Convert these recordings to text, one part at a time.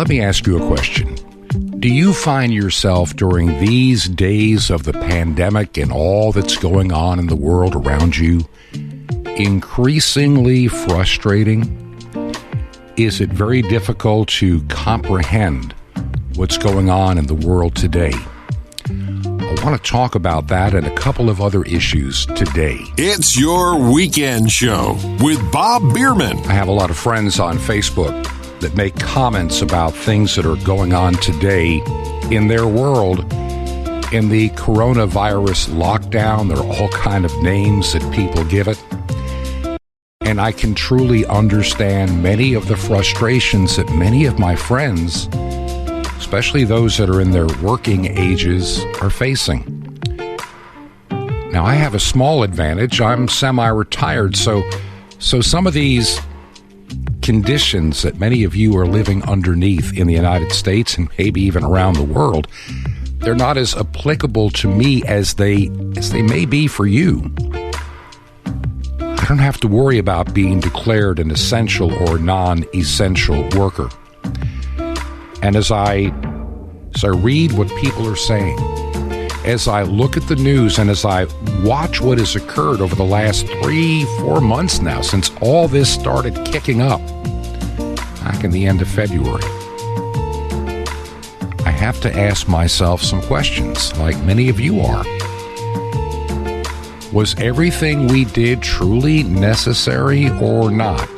Let me ask you a question. Do you find yourself during these days of the pandemic and all that's going on in the world around you increasingly frustrating? Is it very difficult to comprehend what's going on in the world today? I want to talk about that and a couple of other issues today. It's your weekend show with Bob Bierman. I have a lot of friends on Facebook that make comments about things that are going on today in their world. In the coronavirus lockdown, there are all kind of names that people give it. And I can truly understand many of the frustrations that many of my friends, especially those that are in their working ages, are facing. Now, I have a small advantage. I'm semi-retired, so some of these conditions that many of you are living underneath in the United States and maybe even around the world, they're not as applicable to me as they may be for you. I don't have to worry about being declared an essential or non-essential worker. And as I read what people are saying, as I look at the news and as I watch what has occurred over the last 3-4 months now, since all this started kicking up back in the end of February, I have to ask myself some questions, like many of you are. Was everything we did truly necessary or not?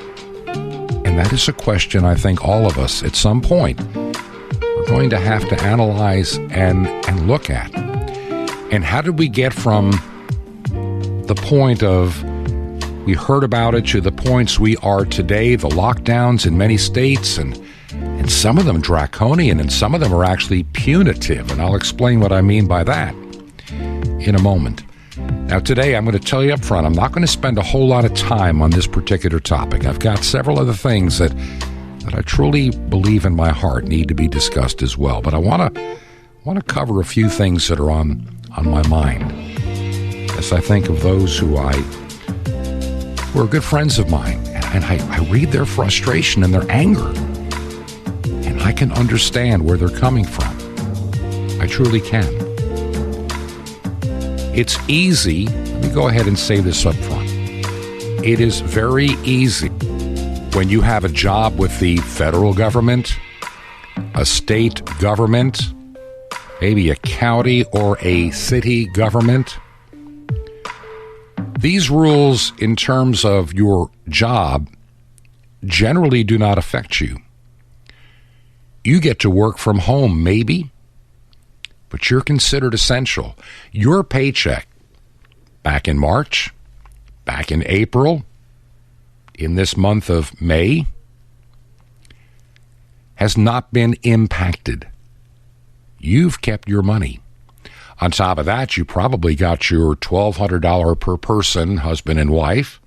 And that is a question I think all of us at some point are going to have to analyze and look at. And how did we get from the point of we heard about it to the points we are today, the lockdowns in many states, and some of them draconian, and some of them are actually punitive. And I'll explain what I mean by that in a moment. Now, today, I'm going to tell you up front, I'm not going to spend a whole lot of time on this particular topic. I've got several other things that I truly believe in my heart need to be discussed as well. But I want to cover a few things that are on my mind as I think of those who are good friends of mine. And I read their frustration and their anger. And I can understand where they're coming from. I truly can. It's easy. Let me go ahead and say this up front. It is very easy when you have a job with the federal government, a state government, maybe a county or a city government. These rules in terms of your job generally do not affect you. You get to work from home, maybe, but you're considered essential. Your paycheck back in March, back in April, in this month of May, has not been impacted. You've kept your money. On top of that, you probably got your $1,200 per person, husband and wife,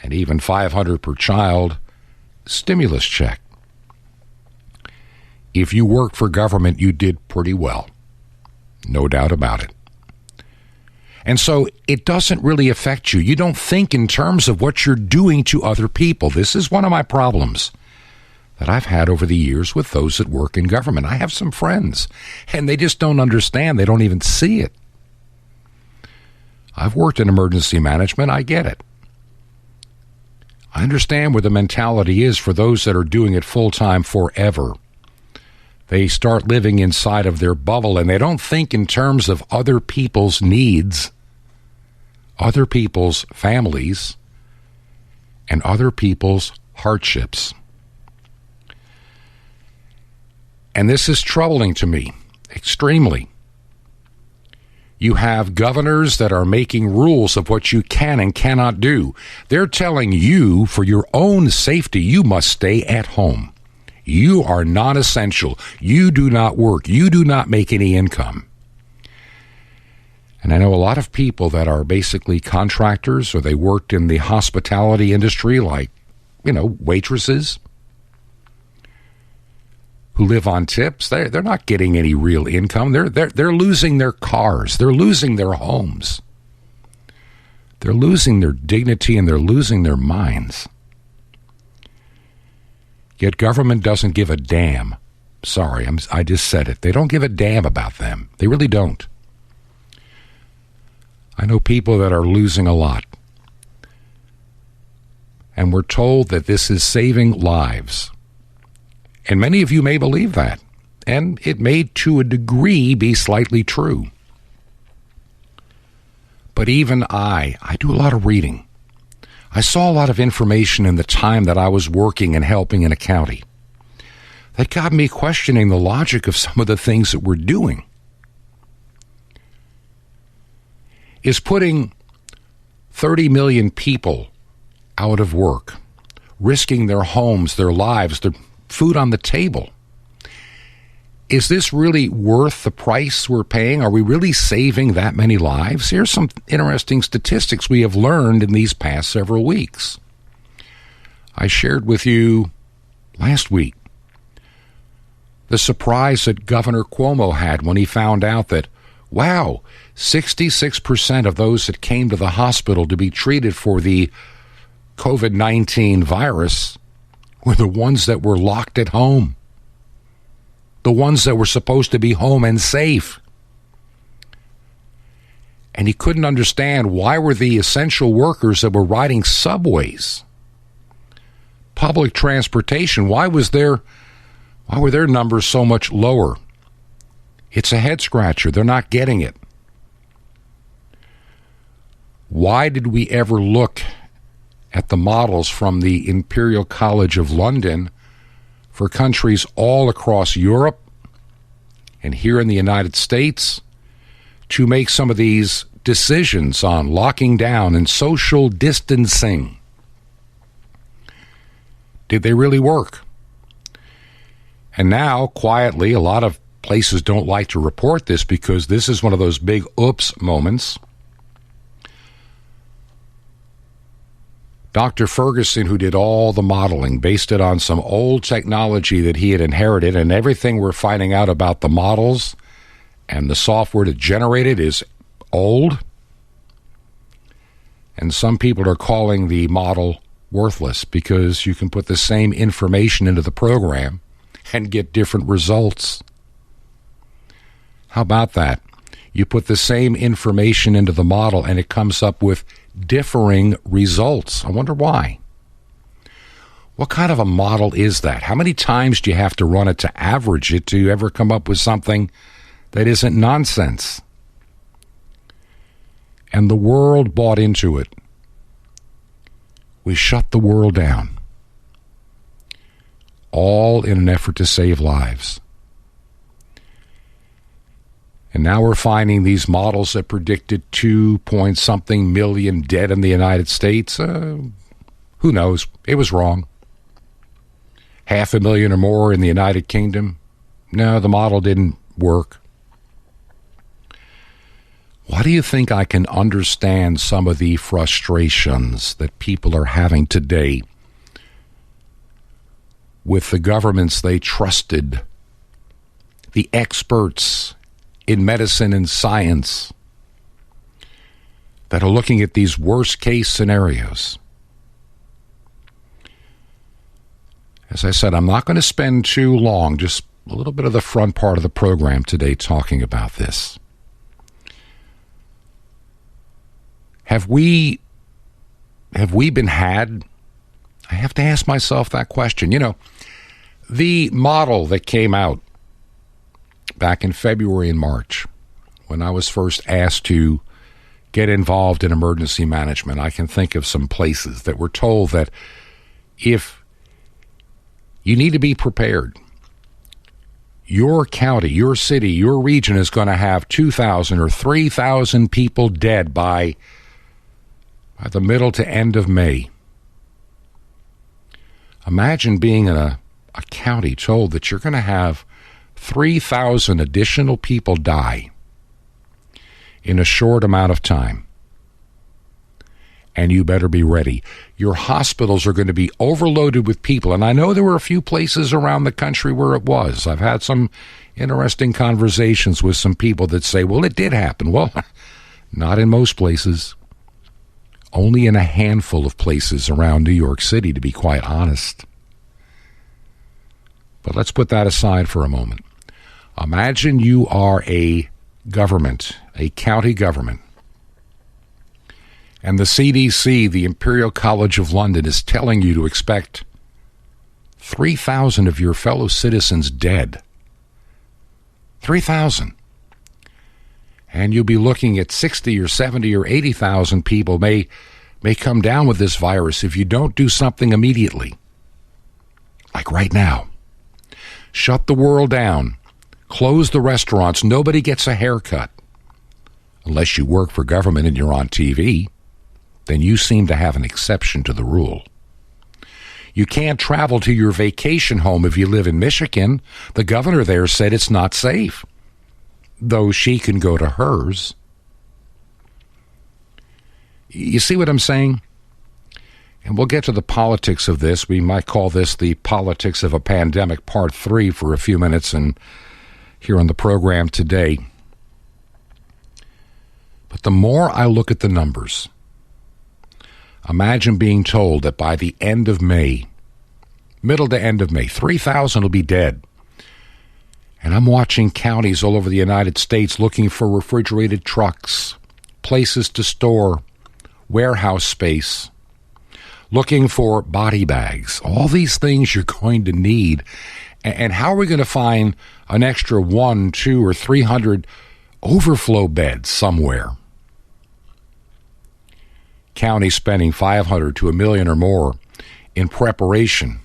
and even $500 per child stimulus check. If you worked for government, you did pretty well. No doubt about it. And so it doesn't really affect you. You don't think in terms of what you're doing to other people. This is one of my problems that I've had over the years with those that work in government. I have some friends, and they just don't understand. They don't even see it. I've worked in emergency management. I get it. I understand where the mentality is for those that are doing it full-time forever. They start living inside of their bubble, and they don't think in terms of other people's needs, other people's families, and other people's hardships. And this is troubling to me, extremely. You have governors that are making rules of what you can and cannot do. They're telling you, for your own safety, you must stay at home. You are non-essential. You do not work. You do not make any income. And I know a lot of people that are basically contractors, or they worked in the hospitality industry, like, waitresses, who live on tips. They're not getting any real income. They're losing their cars. They're losing their homes. They're losing their dignity, and they're losing their minds. Yet government doesn't give a damn. Sorry, I just said it. They don't give a damn about them. They really don't. I know people that are losing a lot. And we're told that this is saving lives. And many of you may believe that. And it may, to a degree, be slightly true. But even I do a lot of reading. I saw a lot of information in the time that I was working and helping in a county that got me questioning the logic of some of the things that we're doing. Is putting 30 million people out of work, risking their homes, their lives, their food on the table. Is this really worth the price we're paying? Are we really saving that many lives? Here's some interesting statistics we have learned in these past several weeks. I shared with you last week the surprise that Governor Cuomo had when he found out that, wow, 66% of those that came to the hospital to be treated for the COVID-19 virus were the ones that were locked at home. The ones that were supposed to be home and safe. And he couldn't understand why were the essential workers that were riding subways, public transportation, why were their numbers so much lower? It's a head scratcher. They're not getting it. Why did we ever look at the models from the Imperial College of London for countries all across Europe and here in the United States to make some of these decisions on locking down and social distancing? Did they really work? And now, quietly, a lot of places don't like to report this because this is one of those big oops moments. Dr. Ferguson, who did all the modeling, based it on some old technology that he had inherited, and everything we're finding out about the models and the software to generate it is old. And some people are calling the model worthless because you can put the same information into the program and get different results. How about that? You put the same information into the model and it comes up with differing results. I wonder why. What kind of a model is that? How many times do you have to run it to average it to ever come up with something that isn't nonsense? And the world bought into it. We shut the world down. All in an effort to save lives. And now we're finding these models that predicted 2-point-something million dead in the United States. Who knows? It was wrong. 500,000 or more in the United Kingdom. No, the model didn't work. Why do you think I can understand some of the frustrations that people are having today with the governments they trusted, the experts in medicine and science that are looking at these worst-case scenarios? As I said, I'm not going to spend too long, just a little bit of the front part of the program today talking about this. Have we been had? I have to ask myself that question. You know, the model that came out back in February and March, when I was first asked to get involved in emergency management, I can think of some places that were told that if you need to be prepared, your county, your city, your region is going to have 2,000 or 3,000 people dead by the middle to end of May. Imagine being in a county told that you're going to have 3,000 additional people die in a short amount of time. And you better be ready. Your hospitals are going to be overloaded with people. And I know there were a few places around the country where it was. I've had some interesting conversations with some people that say, well, it did happen. Well, not in most places. Only in a handful of places around New York City, to be quite honest. But let's put that aside for a moment. Imagine you are a government, a county government, and the CDC, the Imperial College of London, is telling you to expect 3,000 of your fellow citizens dead. 3,000. And you'll be looking at 60 or 70 or 80,000 people may come down with this virus if you don't do something immediately. Like right now. Shut the world down. Close the restaurants. Nobody gets a haircut. Unless you work for government and you're on TV, then you seem to have an exception to the rule. You can't travel to your vacation home if you live in Michigan. The governor there said it's not safe, though she can go to hers. You see what I'm saying? And we'll get to the politics of this. We might call this the politics of a pandemic part 3 for a few minutes and here on the program today. But the more I look at the numbers, imagine being told that by the end of May, middle to end of May, 3,000 will be dead. And I'm watching counties all over the United States looking for refrigerated trucks, places to store, warehouse space, looking for body bags, all these things you're going to need. And how are we going to find an extra 100, 200, or 300 overflow beds somewhere? Counties spending $500 to $1 million or more in preparation.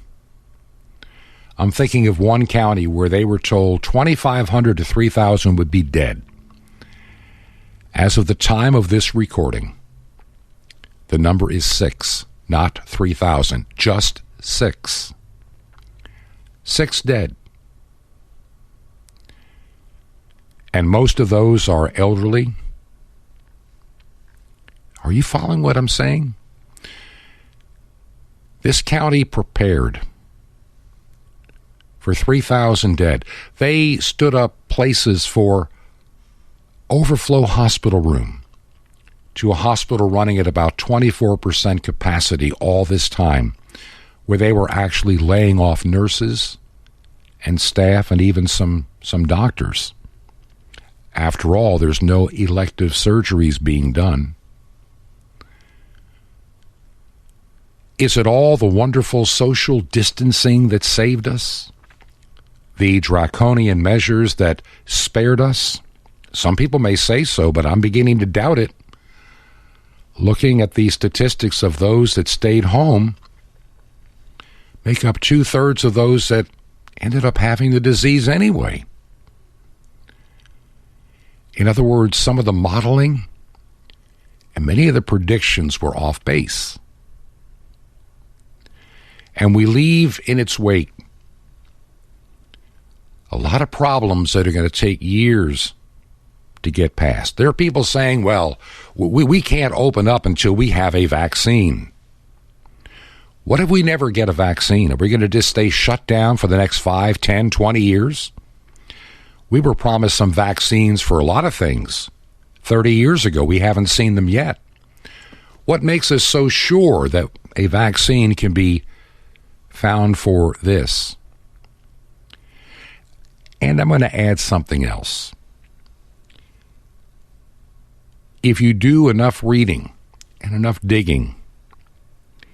I'm thinking of one county where they were told 2,500 to 3,000 would be dead. As of the time of this recording, the number is 6, not 3,000, just 6. 6 dead. And most of those are elderly. Are you following what I'm saying? This county prepared for 3,000 dead. They stood up places for overflow hospital room to a hospital running at about 24% capacity all this time, where they were actually laying off nurses and staff and even some doctors. After all, there's no elective surgeries being done. Is it all the wonderful social distancing that saved us? The draconian measures that spared us? Some people may say so, but I'm beginning to doubt it. Looking at the statistics of those that stayed home, make up 2/3 of those that ended up having the disease anyway. In other words, some of the modeling and many of the predictions were off base. And we leave in its wake a lot of problems that are going to take years to get past. There are people saying, well, we can't open up until we have a vaccine. What if we never get a vaccine? Are we going to just stay shut down for the next 5, 10, 20 years? We were promised some vaccines for a lot of things 30 years ago. We haven't seen them yet. What makes us so sure that a vaccine can be found for this? And I'm going to add something else. If you do enough reading and enough digging,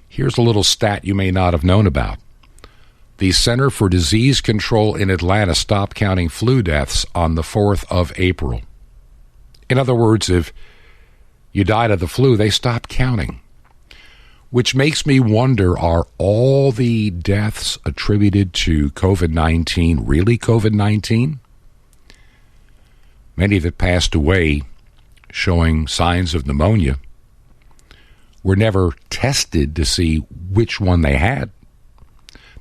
here's a little stat you may not have known about. The Center for Disease Control in Atlanta stopped counting flu deaths on the 4th of April. In other words, if you died of the flu, they stopped counting. Which makes me wonder, are all the deaths attributed to COVID-19 really COVID-19? Many that passed away showing signs of pneumonia were never tested to see which one they had.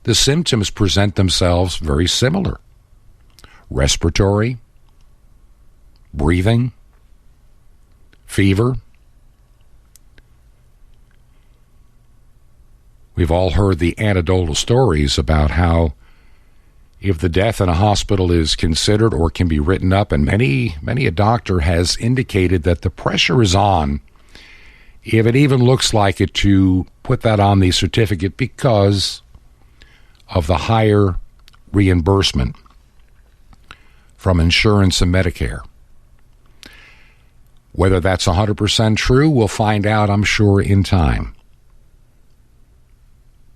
The symptoms present themselves very similar. Respiratory, breathing, fever. We've all heard the anecdotal stories about how if the death in a hospital is considered or can be written up, and many a doctor has indicated that the pressure is on, if it even looks like it, to put that on the certificate because of the higher reimbursement from insurance and Medicare. Whether that's 100% true, we'll find out, I'm sure, in time.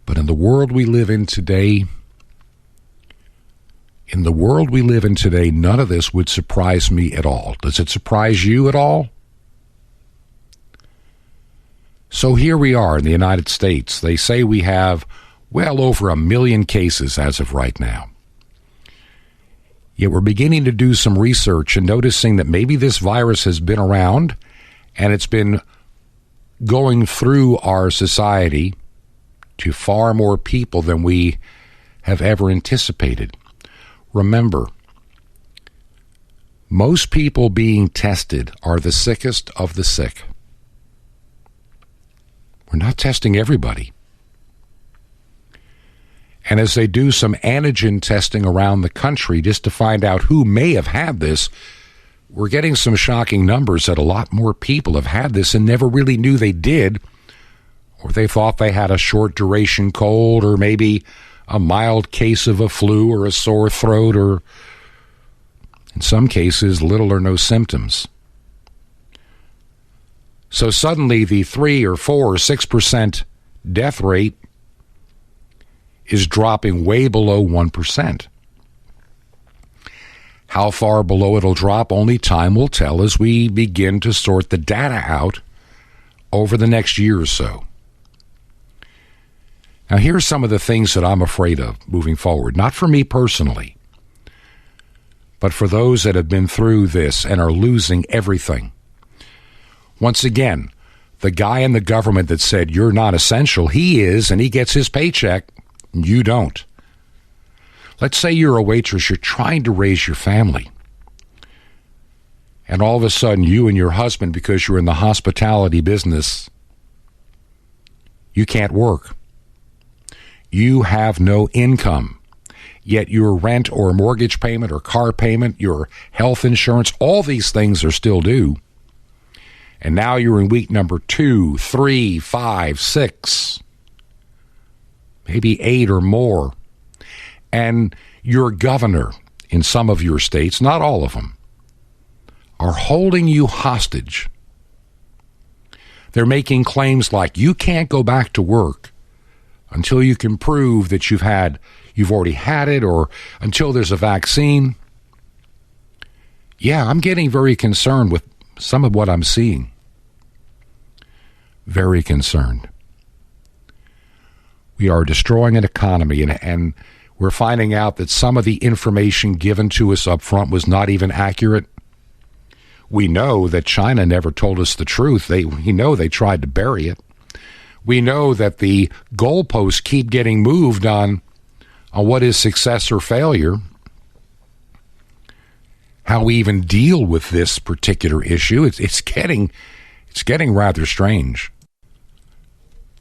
But in the world we live in today, none of this would surprise me at all. Does it surprise you at all? So here we are in the United States. They say we have well over 1 million cases as of right now. Yet we're beginning to do some research and noticing that maybe this virus has been around and it's been going through our society to far more people than we have ever anticipated. Remember, most people being tested are the sickest of the sick. We're not testing everybody. And as they do some antigen testing around the country just to find out who may have had this, we're getting some shocking numbers that a lot more people have had this and never really knew they did, or they thought they had a short duration cold or maybe a mild case of a flu or a sore throat, or in some cases, little or no symptoms. So suddenly the 3 or 4 or 6% death rate is dropping way below 1%. How far below it'll drop, only time will tell as we begin to sort the data out over the next year or so. Now, here's some of the things that I'm afraid of moving forward. Not for me personally, but for those that have been through this and are losing everything. Once again, the guy in the government that said you're not essential, he is, and he gets his paycheck, and you don't. Let's say you're a waitress, you're trying to raise your family, and all of a sudden you and your husband, because you're in the hospitality business, you can't work. You have no income, yet your rent or mortgage payment or car payment, your health insurance, all these things are still due. And now you're in week number 2, 3, 5, 6, maybe 8 or more. And your governor in some of your states, not all of them, are holding you hostage. They're making claims like you can't go back to work until you can prove that you've already had it, or until there's a vaccine. Yeah, I'm getting very concerned with some of what I'm seeing. Very concerned. We are destroying an economy, and we're finding out that some of the information given to us up front was not even accurate. We know that China never told us the truth. We know they tried to bury it. We know that the goalposts keep getting moved on what is success or failure. How we even deal with this particular issue, it's getting rather strange.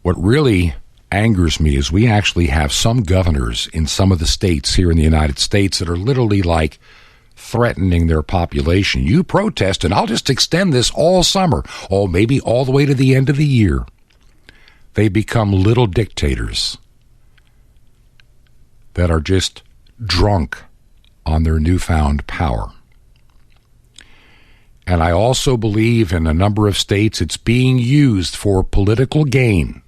What really angers me is we actually have some governors in some of the states here in the United States that are literally like threatening their population. You protest and I'll just extend this all summer, or maybe all the way to the end of the year. They become little dictators that are just drunk on their newfound power. And I also believe in a number of states it's being used for political gain.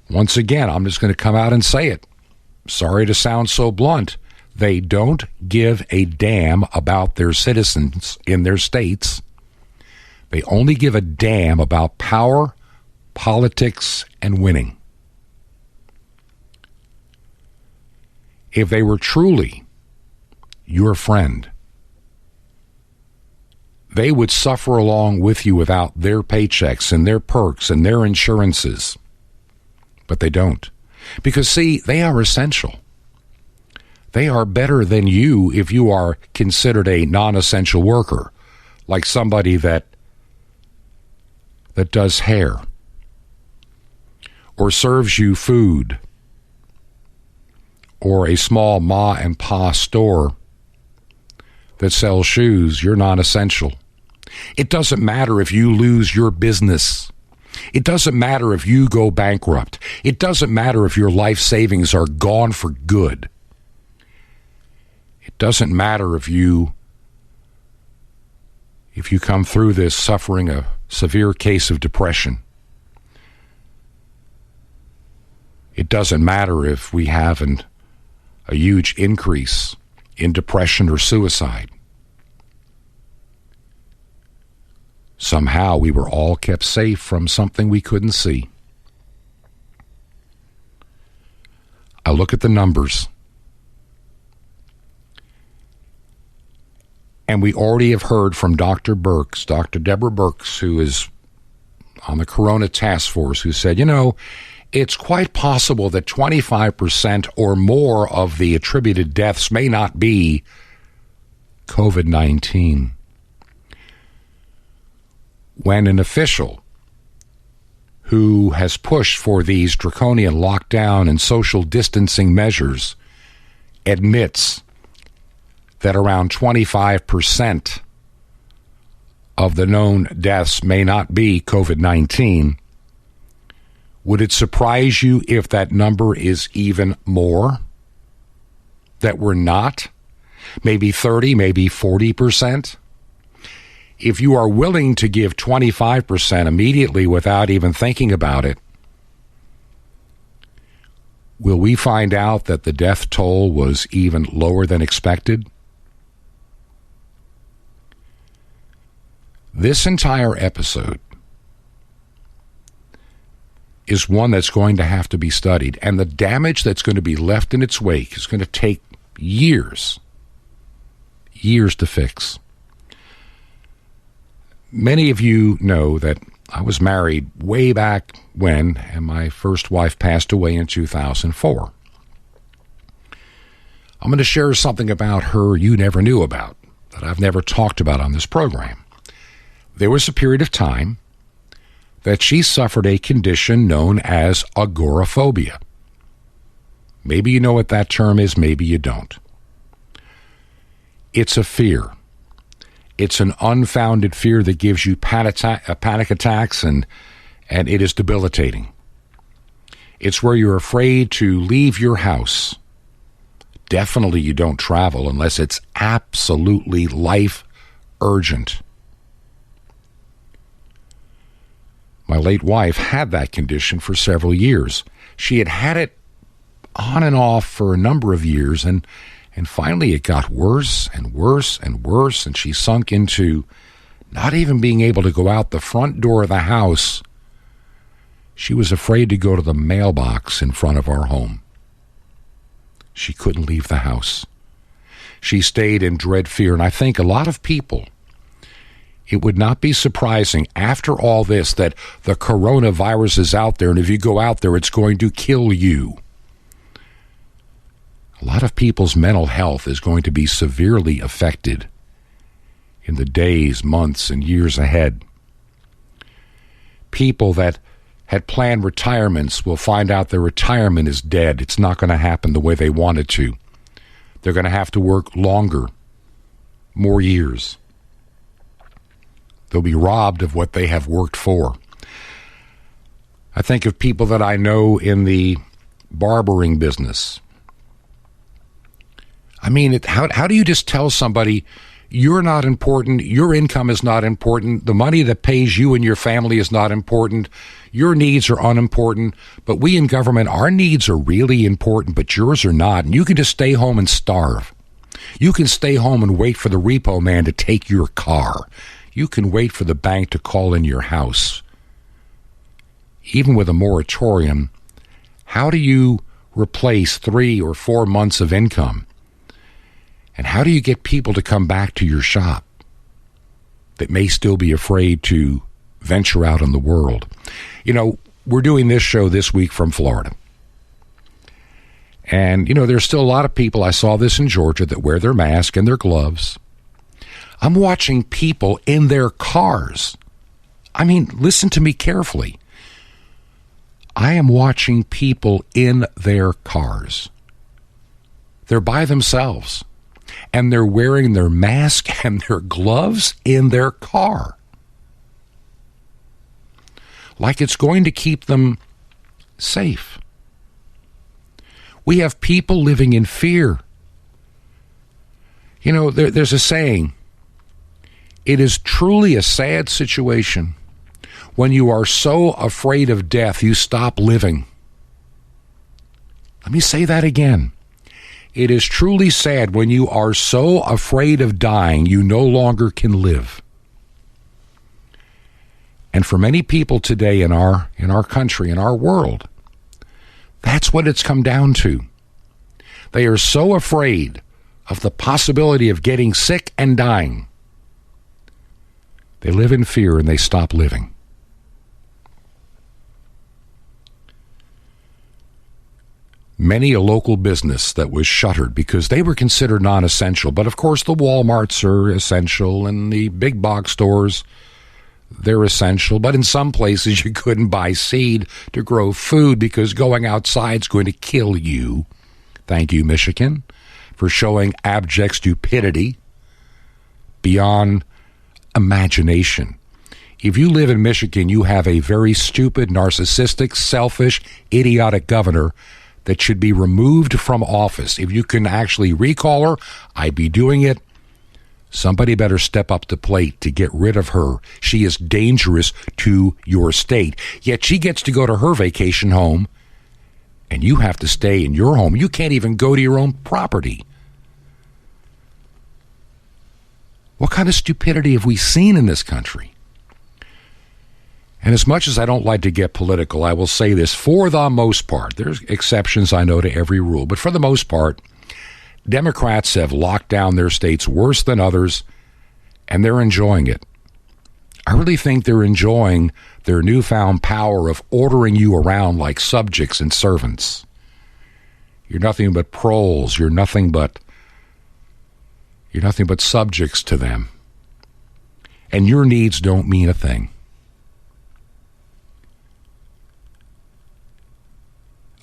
Once again, I'm just going to come out and say it. Sorry to sound so blunt. They don't give a damn about their citizens in their states. They only give a damn about power, politics, and winning. If they were truly your friend, they would suffer along with you without their paychecks and their perks and their insurances. But they don't. Because, see, they are essential. They are better than you if you are considered a non-essential worker, like somebody that does hair or serves you food, or a small ma and pa store that sells shoes. You're non-essential. It doesn't matter if you lose your business. It doesn't matter if you go bankrupt. It doesn't matter if your life savings are gone for good. Doesn't matter if you come through this suffering a severe case of depression. It doesn't matter if we have a huge increase in depression or suicide. Somehow we were all kept safe from something we couldn't see. I look at the numbers, and we already have heard from Dr. Deborah Birx, who is on the Corona Task Force, who said, it's quite possible that 25% or more of the attributed deaths may not be COVID-19. When an official who has pushed for these draconian lockdown and social distancing measures admits that around 25% of the known deaths may not be COVID-19, would it surprise you if that number is even more? That we're not? Maybe 30, maybe 40%? If you are willing to give 25% immediately without even thinking about it, will we find out that the death toll was even lower than expected? This entire episode is one that's going to have to be studied, and the damage that's going to be left in its wake is going to take years to fix. Many of you know that I was married way back when, and my first wife passed away in 2004. I'm going to share something about her you never knew about, that I've never talked about on this program. There was a period of time that she suffered a condition known as agoraphobia. Maybe you know what that term is, maybe you don't. It's a fear. It's an unfounded fear that gives you panic attacks, and it is debilitating. It's where you're afraid to leave your house. Definitely you don't travel unless it's absolutely life urgent. My late wife had that condition for several years. She had it on and off for a number of years, and finally it got worse and worse and worse, and she sunk into not even being able to go out the front door of the house. She was afraid to go to the mailbox in front of our home. She couldn't leave the house. She stayed in dread fear, and I think a lot of people, it would not be surprising after all this that the coronavirus is out there, and if you go out there, it's going to kill you. A lot of people's mental health is going to be severely affected in the days, months, and years ahead. People that had planned retirements will find out their retirement is dead. It's not going to happen the way they wanted to. They're going to have to work longer, more years. They'll be robbed of what they have worked for. I think of people that I know in the barbering business. I mean, how do you just tell somebody you're not important, your income is not important, the money that pays you and your family is not important, your needs are unimportant, but we in government, our needs are really important, but yours are not, and you can just stay home and starve. You can stay home and wait for the repo man to take your car. You can wait for the bank to call in your house. Even with a moratorium, how do you replace 3 or 4 months of income? And how do you get people to come back to your shop that may still be afraid to venture out in the world? You know, we're doing this show this week from Florida. And, you know, there's still a lot of people, I saw this in Georgia, that wear their mask and their gloves. I'm watching people in their cars. I mean, listen to me carefully. I am watching people in their cars. They're by themselves. And they're wearing their mask and their gloves in their car. Like it's going to keep them safe. We have people living in fear. You know, there's a saying, it is truly a sad situation when you are so afraid of death you stop living. Let me say that again. It is truly sad when you are so afraid of dying you no longer can live. And for many people today in our country, in our world, that's what it's come down to. They are so afraid of the possibility of getting sick and dying. They live in fear and they stop living. Many a local business that was shuttered because they were considered non-essential. But of course the Walmarts are essential and the big box stores, they're essential. But in some places you couldn't buy seed to grow food because going outside is going to kill you. Thank you, Michigan, for showing abject stupidity beyond imagination. If you live in Michigan, you have a very stupid, narcissistic, selfish, idiotic governor that should be removed from office. If you can actually recall her, I'd be doing it. Somebody better step up to the plate to get rid of her. She is dangerous to your state. Yet she gets to go to her vacation home, and you have to stay in your home. You can't even go to your own property. What kind of stupidity have we seen in this country? And as much as I don't like to get political, I will say this, for the most part, there's exceptions I know to every rule, but for the most part, Democrats have locked down their states worse than others, and they're enjoying it. I really think they're enjoying their newfound power of ordering you around like subjects and servants. You're nothing but proles. You're nothing but subjects to them. And your needs don't mean a thing.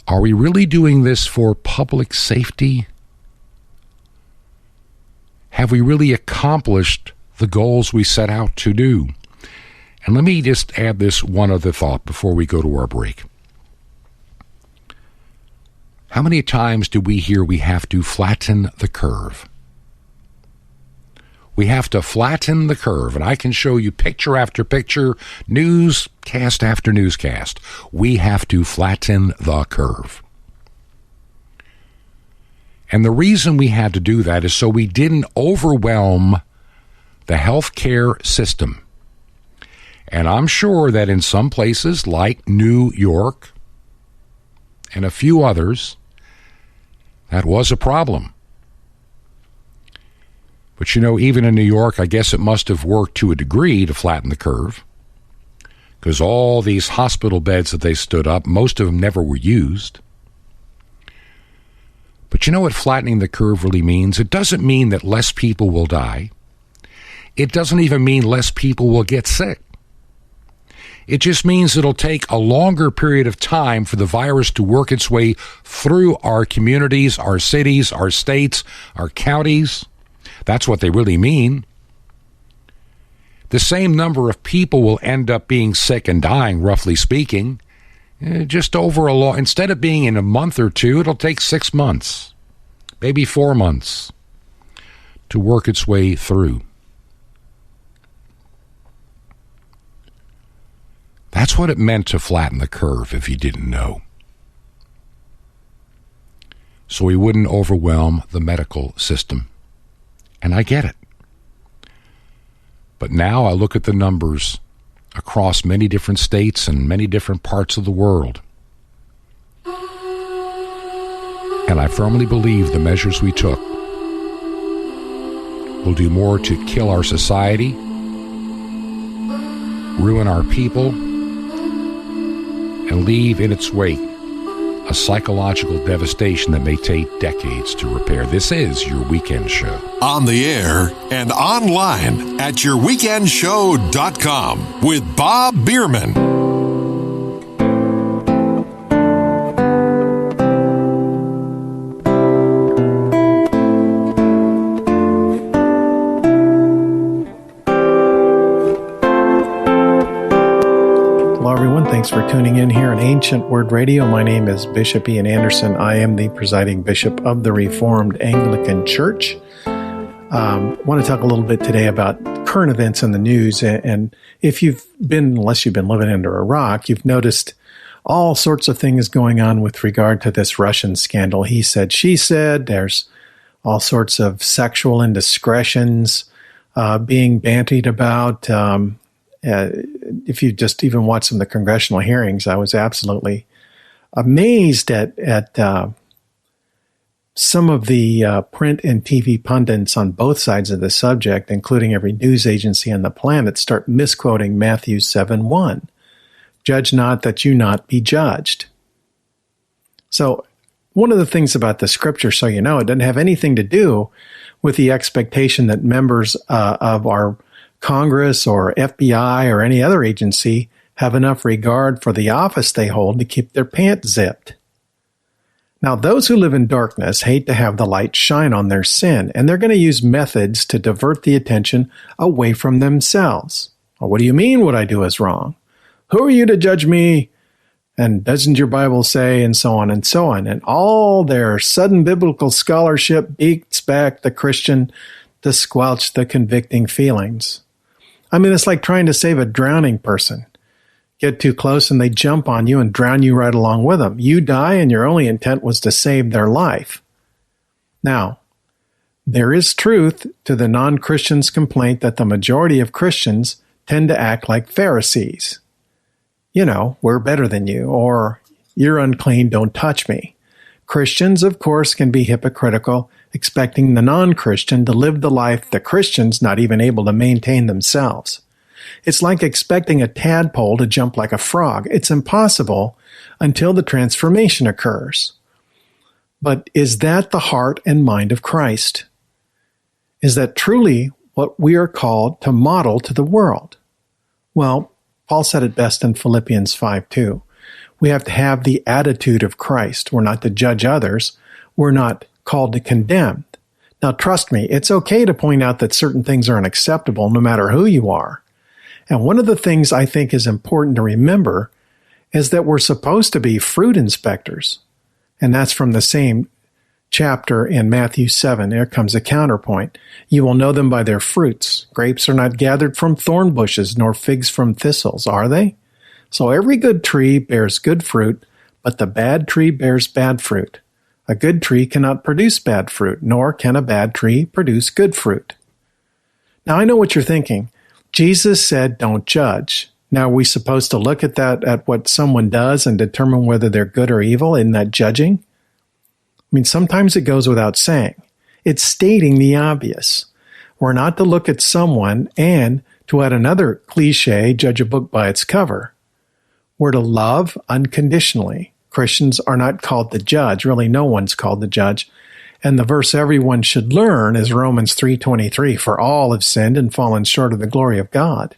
Are we really doing this for public safety? Have we really accomplished the goals we set out to do? And let me just add this one other thought before we go to our break. How many times do we hear we have to flatten the curve? We have to flatten the curve, and I can show you picture after picture, newscast after newscast. We have to flatten the curve. And the reason we had to do that is so we didn't overwhelm the healthcare system. And I'm sure that in some places like New York and a few others, that was a problem. But, you know, even in New York, I guess it must have worked to a degree to flatten the curve, because all these hospital beds that they stood up, most of them never were used. But you know what flattening the curve really means? It doesn't mean that less people will die. It doesn't even mean less people will get sick. It just means it'll take a longer period of time for the virus to work its way through our communities, our cities, our states, our counties. That's what they really mean. The same number of people will end up being sick and dying, roughly speaking, just over instead of being in a month or two, it'll take 6 months, maybe 4 months to work its way through. That's what it meant to flatten the curve, if you didn't know. So we wouldn't overwhelm the medical system. And I get it. But now I look at the numbers across many different states and many different parts of the world. And I firmly believe the measures we took will do more to kill our society, ruin our people, and leave in its wake a psychological devastation that may take decades to repair. This is Your Weekend Show. On the air and online at yourweekendshow.com with Bob Bierman. Thanks for tuning in here on Ancient Word Radio. My name is Bishop Ian Anderson. I am the presiding bishop of the Reformed Anglican Church. want to talk a little bit today about current events in the news. And if unless you've been living under a rock, you've noticed all sorts of things going on with regard to this Russian scandal. He said, she said. There's all sorts of sexual indiscretions being bandied about. If you just even watch some of the congressional hearings, I was absolutely amazed at some of the print and TV pundits on both sides of the subject, including every news agency on the planet, start misquoting Matthew 7:1. Judge not that you not be judged. So one of the things about the scripture, so you know, it doesn't have anything to do with the expectation that members of our Congress or FBI or any other agency have enough regard for the office they hold to keep their pants zipped. Now, those who live in darkness hate to have the light shine on their sin, and they're going to use methods to divert the attention away from themselves. Well, what do you mean what I do is wrong? Who are you to judge me? And doesn't your Bible say, and so on and so on. And all their sudden biblical scholarship beats back the Christian to squelch the convicting feelings. I mean, it's like trying to save a drowning person. Get too close and they jump on you and drown you right along with them. You die and your only intent was to save their life. Now, there is truth to the non-Christian's complaint that the majority of Christians tend to act like Pharisees. You know, we're better than you, or you're unclean, don't touch me. Christians, of course, can be hypocritical, expecting the non-Christian to live the life the Christian's not even able to maintain themselves. It's like expecting a tadpole to jump like a frog. It's impossible until the transformation occurs. But is that the heart and mind of Christ? Is that truly what we are called to model to the world? Well, Paul said it best in Philippians 5:2. We have to have the attitude of Christ. We're not to judge others. We're not called to condemn. Now, trust me, it's okay to point out that certain things are unacceptable no matter who you are. And one of the things I think is important to remember is that we're supposed to be fruit inspectors. And that's from the same chapter in Matthew 7. There comes a counterpoint. You will know them by their fruits. Grapes are not gathered from thorn bushes, nor figs from thistles, are they? So every good tree bears good fruit, but the bad tree bears bad fruit. A good tree cannot produce bad fruit, nor can a bad tree produce good fruit. Now, I know what you're thinking. Jesus said, don't judge. Now, are we supposed to look at that, at what someone does and determine whether they're good or evil? Isn't that judging? I mean, sometimes it goes without saying. It's stating the obvious. We're not to look at someone and, to add another cliche, judge a book by its cover. We're to love unconditionally. Christians are not called to judge. Really, no one's called to judge. And the verse everyone should learn is Romans 3:23, for all have sinned and fallen short of the glory of God.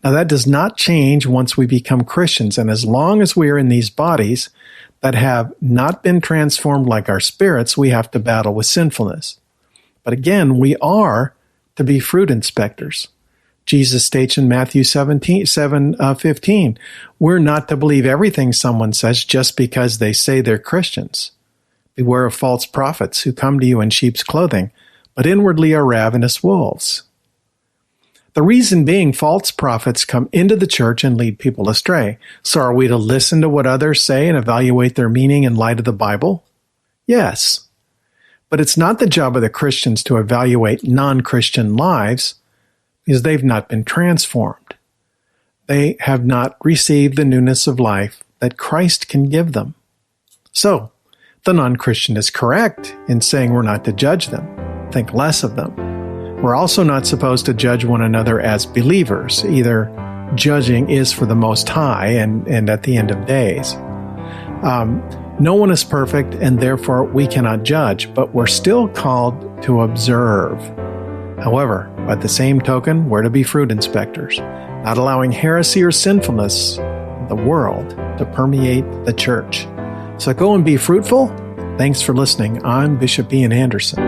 Now, that does not change once we become Christians. And as long as we are in these bodies that have not been transformed like our spirits, we have to battle with sinfulness. But again, we are to be fruit inspectors. Jesus states in Matthew 7:15, we're not to believe everything someone says just because they say they're Christians. Beware of false prophets who come to you in sheep's clothing, but inwardly are ravenous wolves. The reason being, false prophets come into the church and lead people astray. So are we to listen to what others say and evaluate their meaning in light of the Bible? Yes. But it's not the job of the Christians to evaluate non-Christian lives because they've not been transformed. They have not received the newness of life that Christ can give them. So, the non-Christian is correct in saying we're not to judge them, think less of them. We're also not supposed to judge one another as believers. Either judging is for the Most High and at the end of days. No one is perfect, and therefore we cannot judge, but we're still called to observe. However, by the same token, we're to be fruit inspectors, not allowing heresy or sinfulness in the world to permeate the church. So go and be fruitful. Thanks for listening. I'm Bishop Ian Anderson.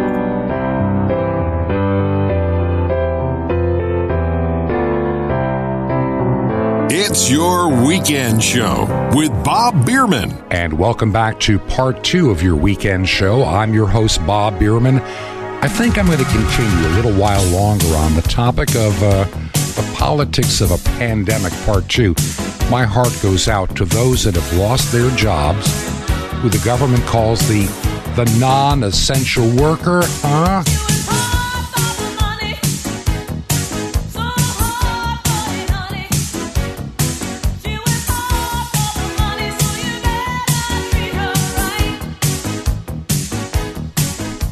It's your weekend show with Bob Bierman. And welcome back to part 2 of your weekend show. I'm your host, Bob Bierman. I think I'm going to continue a little while longer on the topic of the politics of a pandemic, part 2. My heart goes out to those that have lost their jobs, who the government calls the non-essential worker.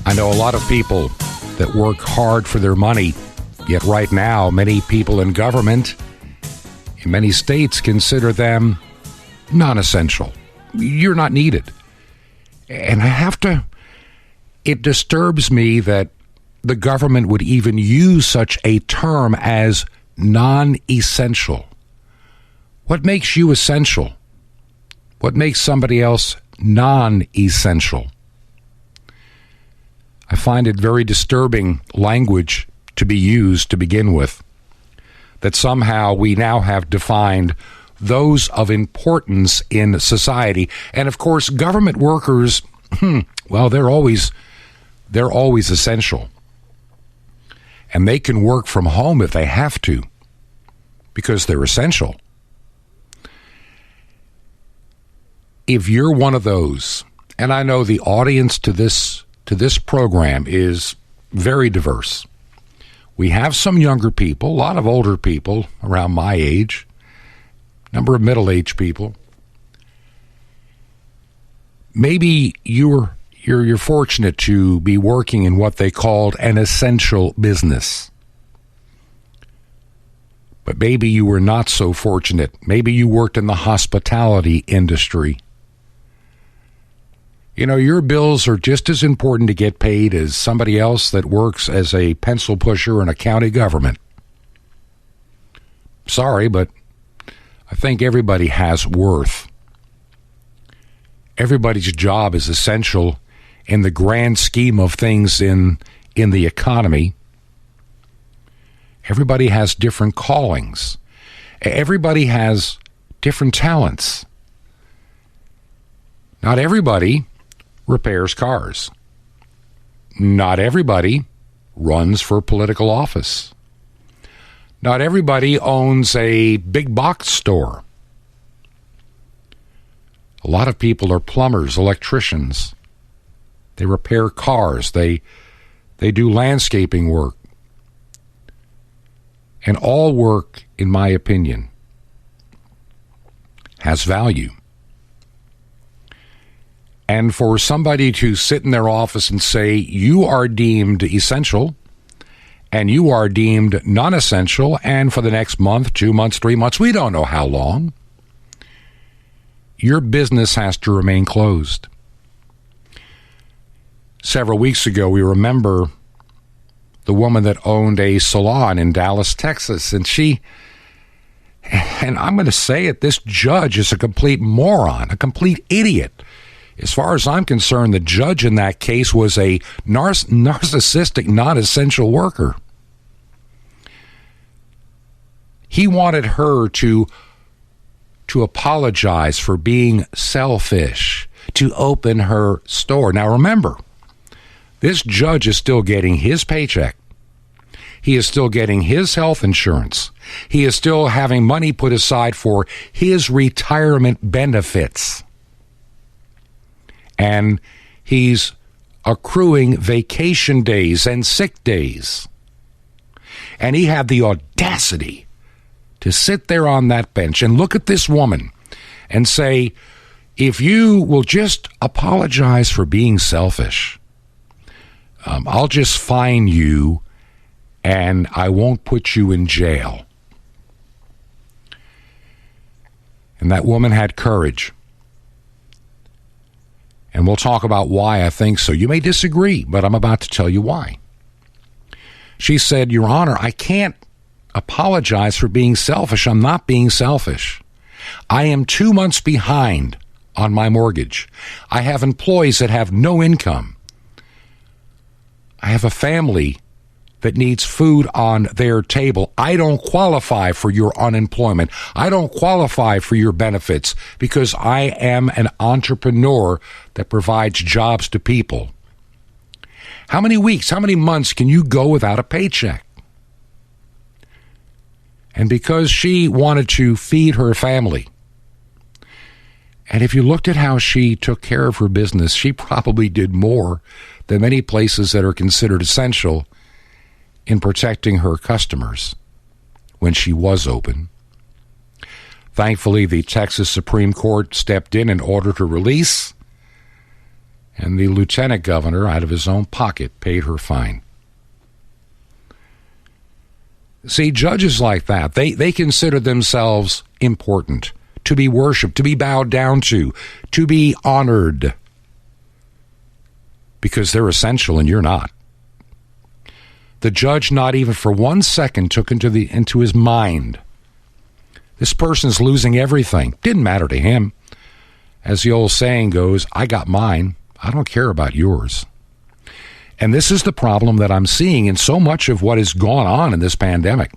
I know a lot of people that work hard for their money, yet right now many people in government in many states consider them non-essential. You're not needed. And it disturbs me that the government would even use such a term as non-essential. What makes you essential? What makes somebody else non-essential? I find it very disturbing language to be used to begin with, that somehow we now have defined those of importance in society. And of course, government workers, well, they're always essential. And they can work from home if they have to, because they're essential. If you're one of those, and I know the audience to this program is very diverse. We have some younger people, a lot of older people around my age, number of middle-aged people. Maybe you're fortunate to be working in what they called an essential business. But maybe you were not so fortunate. Maybe you worked in the hospitality industry. You know, your bills are just as important to get paid as somebody else that works as a pencil pusher in a county government. Sorry, but I think everybody has worth. Everybody's job is essential in the grand scheme of things in the economy. Everybody has different callings. Everybody has different talents. Not everybody repairs cars. Not everybody runs for political office. Not everybody owns a big box store. A lot of people are plumbers, electricians. They repair cars. They do landscaping work. And all work, in my opinion, has value. And for somebody to sit in their office and say, you are deemed essential and you are deemed non-essential, and for the next month, 2 months, 3 months, we don't know how long, your business has to remain closed. Several weeks ago, we remember the woman that owned a salon in Dallas, Texas, and I'm going to say it, this judge is a complete moron, a complete idiot. As far as I'm concerned, the judge in that case was a narcissistic, non-essential worker. He wanted her to apologize for being selfish, to open her store. Now remember, this judge is still getting his paycheck. He is still getting his health insurance. He is still having money put aside for his retirement benefits. And he's accruing vacation days and sick days. And he had the audacity to sit there on that bench and look at this woman and say, if you will just apologize for being selfish, I'll just fine you and I won't put you in jail. And that woman had courage. And we'll talk about why I think so. You may disagree, but I'm about to tell you why. She said, Your Honor, I can't apologize for being selfish. I'm not being selfish. I am 2 months behind on my mortgage. I have employees that have no income. I have a family that needs food on their table. I don't qualify for your unemployment. I don't qualify for your benefits because I am an entrepreneur that provides jobs to people. How many weeks, how many months can you go without a paycheck? And because she wanted to feed her family, and if you looked at how she took care of her business, she probably did more than many places that are considered essential in protecting her customers when she was open. Thankfully, the Texas Supreme Court stepped in ordered her release, and the lieutenant governor, out of his own pocket, paid her fine. See, judges like that, they consider themselves important, to be worshipped, to be bowed down to be honored, because they're essential and you're not. The judge not even for 1 second took into his mind, this person's losing everything. Didn't matter to him. As the old saying goes, I got mine. I don't care about yours. And this is the problem that I'm seeing in so much of what has gone on in this pandemic.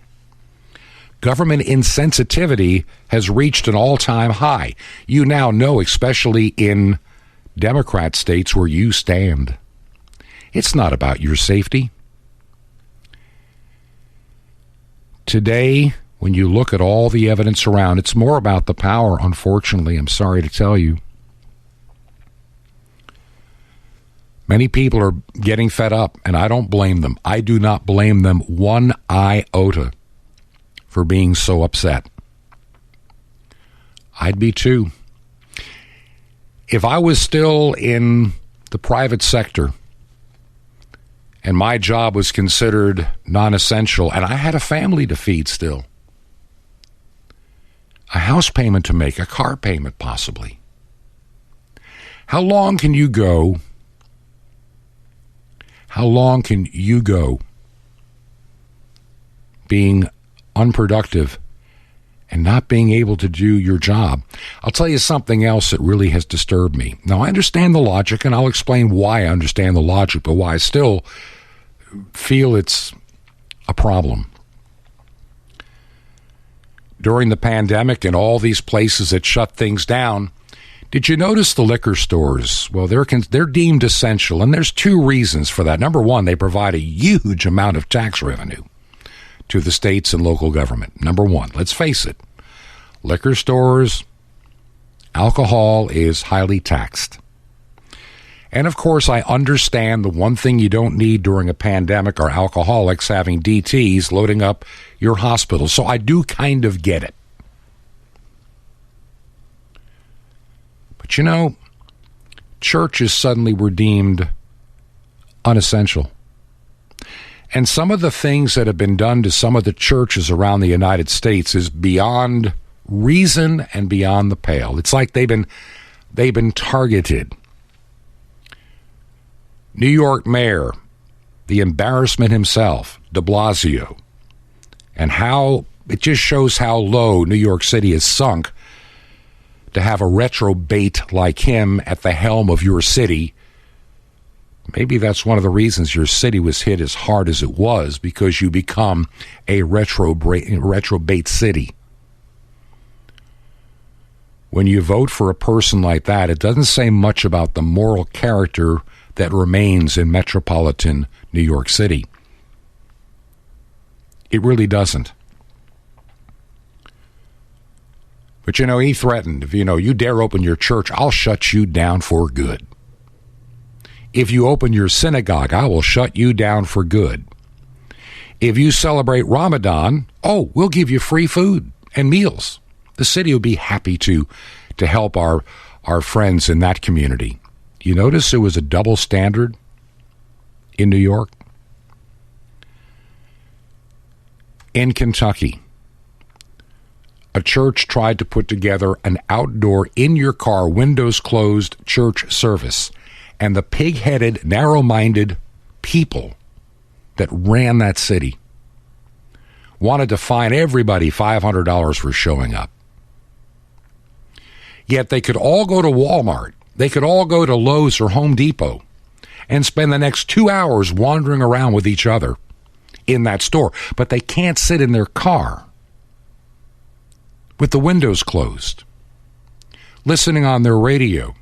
Government insensitivity has reached an all-time high. You now know, especially in Democrat states, where you stand. It's not about your safety. Today, when you look at all the evidence around, it's more about the power, unfortunately, I'm sorry to tell you. Many people are getting fed up, and I don't blame them. I do not blame them one iota for being so upset. I'd be too. If I was still in the private sector and my job was considered non-essential and I had a family to feed still, a house payment to make, a car payment possibly, how long can you go? How long can you go being unproductive and not being able to do your job? I'll tell you something else that really has disturbed me. Now, I understand the logic, and I'll explain why I understand the logic, but why I still feel it's a problem. During the pandemic and all these places that shut things down, did you notice the liquor stores? Well, they're deemed essential, and there's two reasons for that. Number one, they provide a huge amount of tax revenue to the states and local government. Number one, let's face it, liquor stores, alcohol is highly taxed. And of course, I understand the one thing you don't need during a pandemic are alcoholics having DTs loading up your hospital. So I do kind of get it. But you know, churches suddenly were deemed unessential. And some of the things that have been done to some of the churches around the United States is beyond reason and beyond the pale. It's like they've been targeted. New York Mayor, the embarrassment himself, de Blasio, and how it just shows how low New York City has sunk to have a retrobate like him at the helm of your city. Maybe that's one of the reasons your city was hit as hard as it was, because you become a retrobate city. When you vote for a person like that, it doesn't say much about the moral character that remains in metropolitan New York City. It really doesn't. But you know, he threatened, if you dare open your church, I'll shut you down for good. If you open your synagogue, I will shut you down for good. If you celebrate Ramadan, we'll give you free food and meals. The city will be happy to help our friends in that community. You notice it was a double standard in New York? In Kentucky, a church tried to put together an outdoor, in-your-car, windows-closed church service, and the pig-headed, narrow-minded people that ran that city wanted to fine everybody $500 for showing up. Yet they could all go to Walmart, they could all go to Lowe's or Home Depot and spend the next 2 hours wandering around with each other in that store, but they can't sit in their car with the windows closed, listening on their radio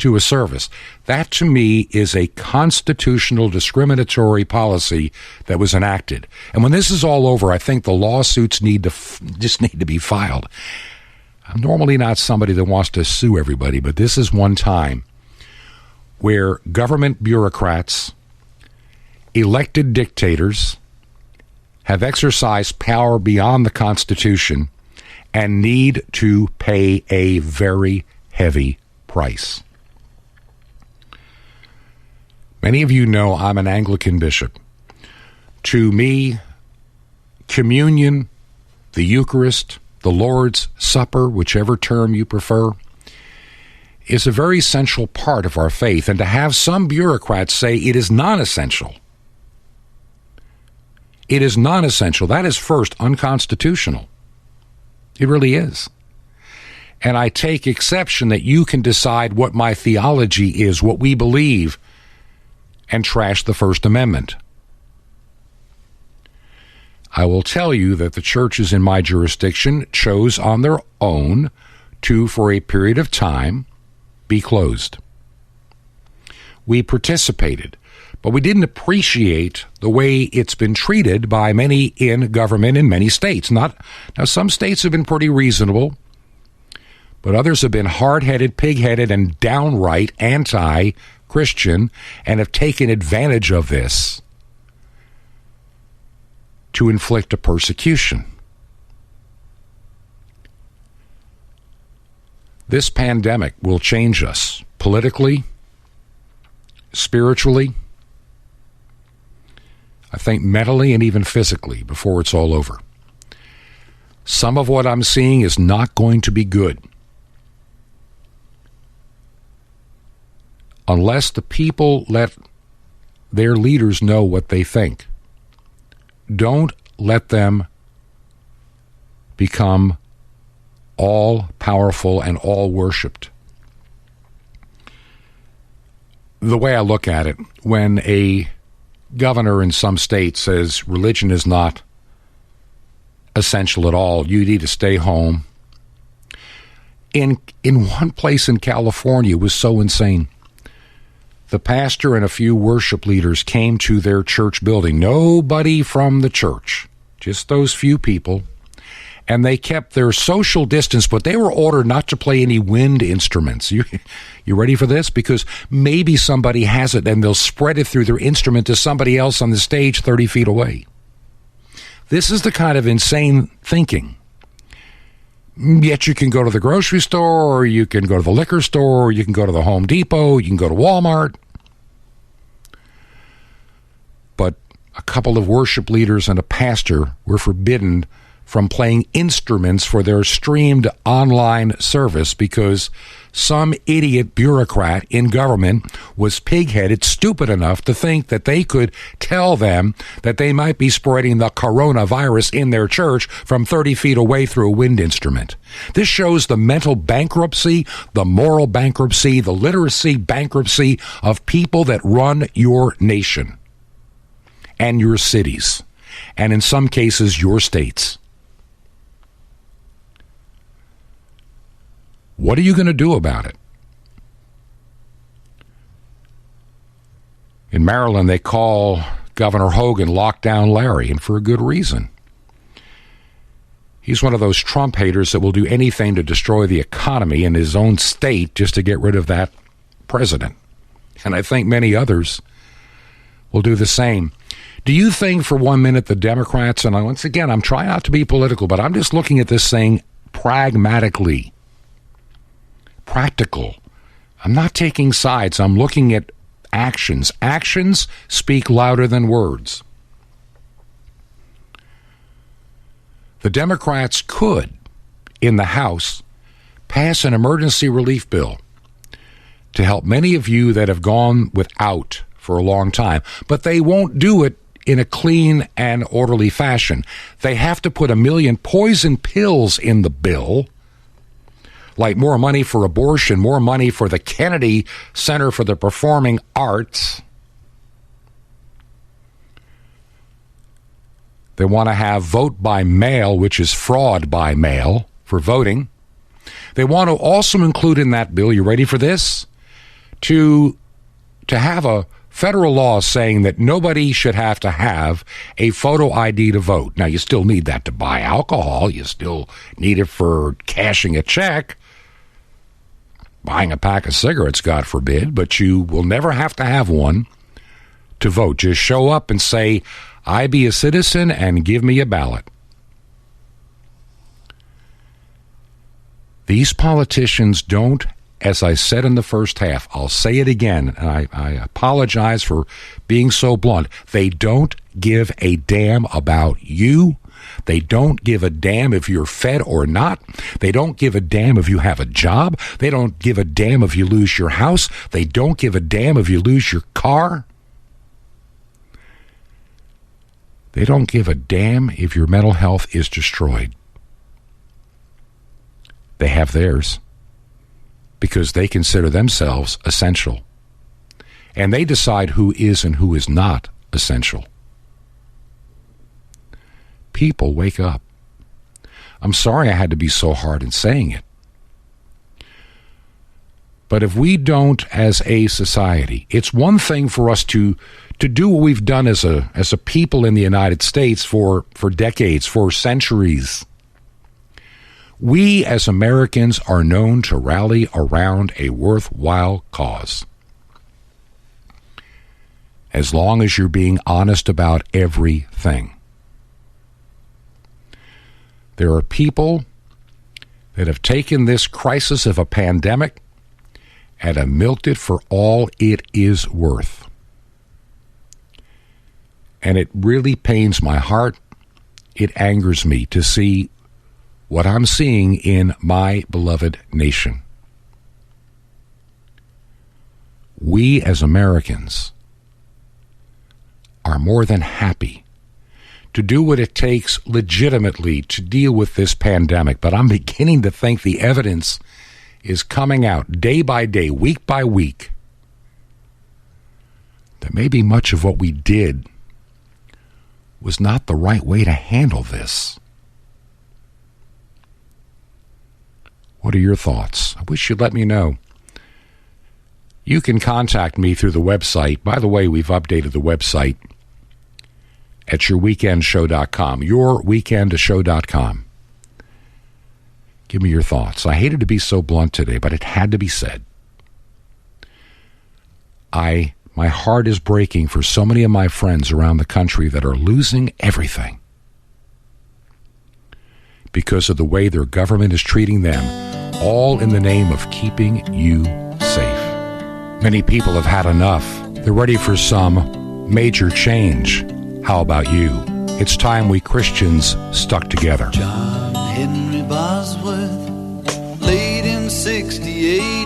to a service. That, to me, is a constitutional discriminatory policy that was enacted. And when this is all over, I think the lawsuits need to be filed. I'm normally not somebody that wants to sue everybody, but this is one time where government bureaucrats, elected dictators, have exercised power beyond the Constitution and need to pay a very heavy price. Many of you know I'm an Anglican bishop. To me, communion, the Eucharist, the Lord's Supper, whichever term you prefer, is a very essential part of our faith. And to have some bureaucrats say it is non-essential, it is non-essential, that is first unconstitutional. It really is. And I take exception that you can decide what my theology is, what we believe, and trash the First Amendment. I will tell you that the churches in my jurisdiction chose on their own to, for a period of time, be closed. We participated, but we didn't appreciate the way it's been treated by many in government in many states. Now, some states have been pretty reasonable, but others have been hard-headed, pig-headed, and downright anti-Christian and have taken advantage of this to inflict a persecution. This pandemic will change us politically, spiritually, I think mentally and even physically before it's all over. Some of what I'm seeing is not going to be good unless the people let their leaders know what they think. Don't let them become all-powerful and all-worshipped. The way I look at it, when a governor in some state says religion is not essential at all, you need to stay home. In one place in California, it was so insane. The pastor and a few worship leaders came to their church building. Nobody from the church, just those few people. And they kept their social distance, but they were ordered not to play any wind instruments. You ready for this? Because maybe somebody has it and they'll spread it through their instrument to somebody else on the stage 30 feet away. This is the kind of insane thinking. Yet you can go to the grocery store, or you can go to the liquor store, or you can go to the Home Depot, you can go to Walmart. But a couple of worship leaders and a pastor were forbidden from playing instruments for their streamed online service because some idiot bureaucrat in government was pig-headed, stupid enough to think that they could tell them that they might be spreading the coronavirus in their church from 30 feet away through a wind instrument. This shows the mental bankruptcy, the moral bankruptcy, the literacy bankruptcy of people that run your nation and your cities, and in some cases, your states. What are you going to do about it? In Maryland, they call Governor Hogan Lockdown Larry, and for a good reason. He's one of those Trump haters that will do anything to destroy the economy in his own state just to get rid of that president. And I think many others will do the same. Do you think for 1 minute the Democrats, and once again, I'm trying not to be political, but I'm just looking at this thing pragmatically. Practical. I'm not taking sides. I'm looking at actions. Actions speak louder than words. The Democrats could, in the House, pass an emergency relief bill to help many of you that have gone without for a long time, but they won't do it in a clean and orderly fashion. They have to put 1 million poison pills in the bill, like more money for abortion, more money for the Kennedy Center for the Performing Arts. They want to have vote by mail, which is fraud by mail for voting. They want to also include in that bill, you ready for this? to have a federal law saying that nobody should have to have a photo ID to vote. Now, you still need that to buy alcohol. You still need it for cashing a check, buying a pack of cigarettes, God forbid, but you will never have to have one to vote. Just show up and say, I be a citizen, and give me a ballot. These politicians don't, as I said in the first half, I'll say it again, and I apologize for being so blunt. They don't give a damn about you. They don't give a damn if you're fed or not. They don't give a damn if you have a job. They don't give a damn if you lose your house. They don't give a damn if you lose your car. They don't give a damn if your mental health is destroyed. They have theirs, because they consider themselves essential. And they decide who is and who is not essential. People, wake up. I'm sorry I had to be so hard in saying it. But if we don't, as a society, it's one thing for us to do what we've done as a people in the United States for decades, for centuries. We as Americans are known to rally around a worthwhile cause. As long as you're being honest about everything. There are people that have taken this crisis of a pandemic and have milked it for all it is worth. And it really pains my heart. It angers me to see what I'm seeing in my beloved nation. We as Americans are more than happy to do what it takes legitimately to deal with this pandemic. But I'm beginning to think the evidence is coming out day by day, week by week, that maybe much of what we did was not the right way to handle this. What are your thoughts? I wish you'd let me know. You can contact me through the website. By the way, we've updated the website at yourweekendshow.com, yourweekendshow.com. Give me your thoughts. I hated to be so blunt today, but it had to be said. My heart is breaking for so many of my friends around the country that are losing everything because of the way their government is treating them, all in the name of keeping you safe. Many people have had enough. They're ready for some major change. How about you? It's time we Christians stuck together. John Henry Bosworth, late in 68,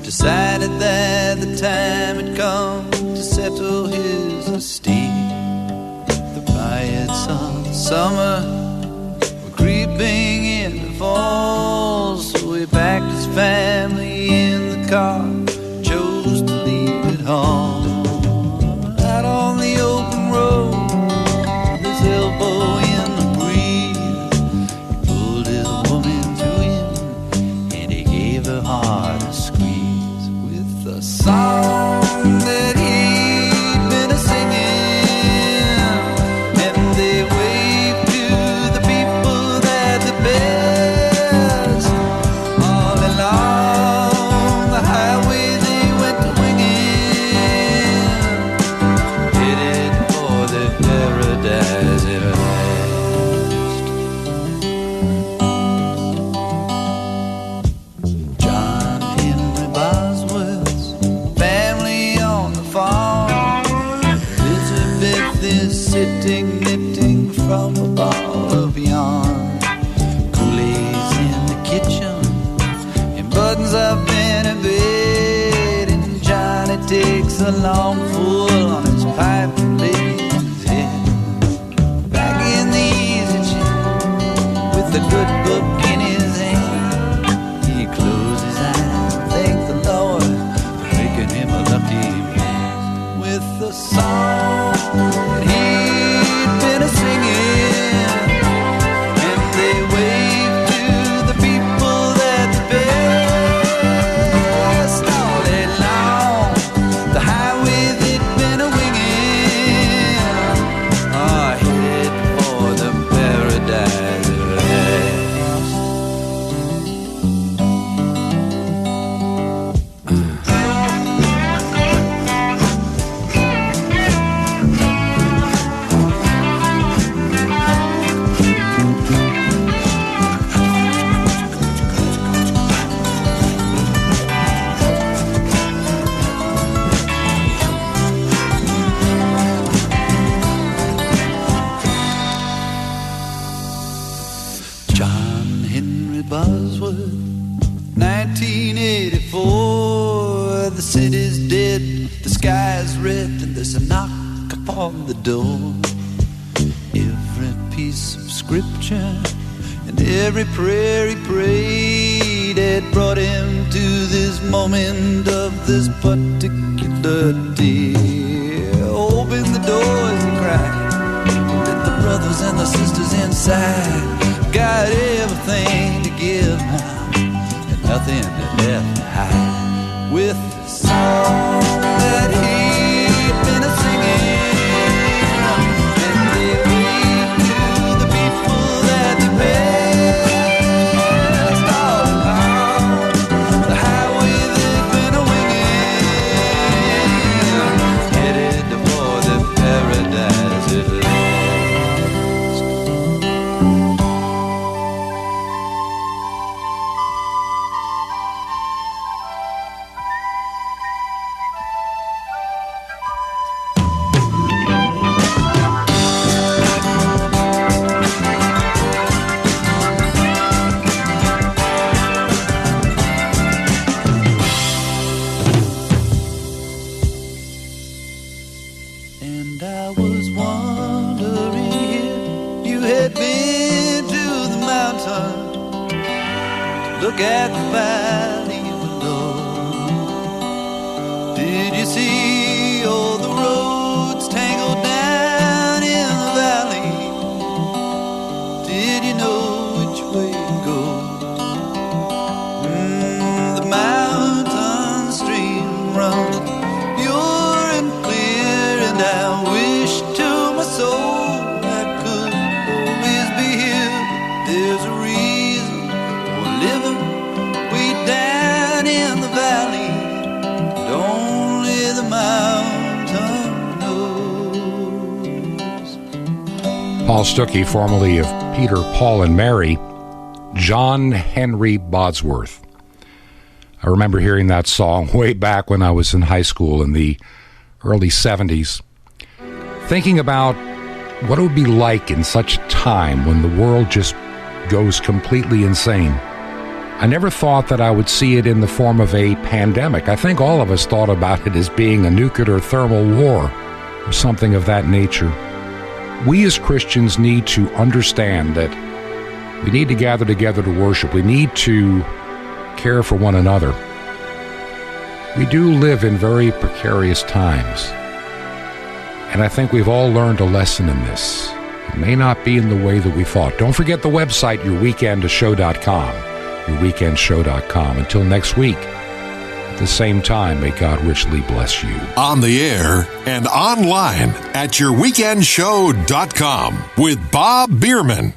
decided that the time had come to settle his estate. The riots of summer were creeping into fall, so he packed his family in the car, chose to leave it home. Out on the open road, his elbow in the breeze, he pulled his woman to him, and he gave her heart a squeeze with the song that he'd been a-singing, and they waved to the people that the best. All along the highway they went winging, headed for the paradise at last. John Henry Bosworth's family on the farm. Elizabeth is sitting knitting from a ball of yarn. Kool-Aid's in the kitchen and buttons up in a bed, and Johnny takes a long pull on his pipe and lays his head back in the easy chair with the good book in his hand. He closed his eyes and thanked the Lord for making him a lucky man with the song that he'd been a-singing, and they waved to the people that the best. All they Bosworth, 1984. The city's dead, the sky's red, and there's a knock upon the door. Every piece of scripture and every prayer he prayed had brought him to this moment of this particular day. Open the doors and cry, let the brothers and the sisters inside. Got everything to give now and nothing left to hide. With the song that he'd been a-singing, and they waved to the people that they passed all along the highway they'd been a-winging, headed toward the paradise at last. And I was wondering if you had been to the mountain to look at the valley below. Did you see all the roads tangled down in the valley? Did you know which way to go? The mountain stream runs pure and clear, and I wish to my soul I could always be here. But there's a reason we're living way down in the valley, and only the mountain knows. Paul Stuckey, formerly of Peter, Paul, and Mary, John Henry Bosworth. I remember hearing that song way back when I was in high school in the early 70s, thinking about what it would be like in such a time when the world just goes completely insane. I never thought that I would see it in the form of a pandemic. I think all of us thought about it as being a nuclear thermal war or something of that nature. We as Christians need to understand that we need to gather together to worship. We need to care for one another. We do live in very precarious times, and I think we've all learned a lesson in this. It may not be in the way that we thought. Don't forget the website, yourweekendshow.com, yourweekendshow.com. Until next week, at the same time, may God richly bless you. On the air and online at yourweekendshow.com with Bob Bierman.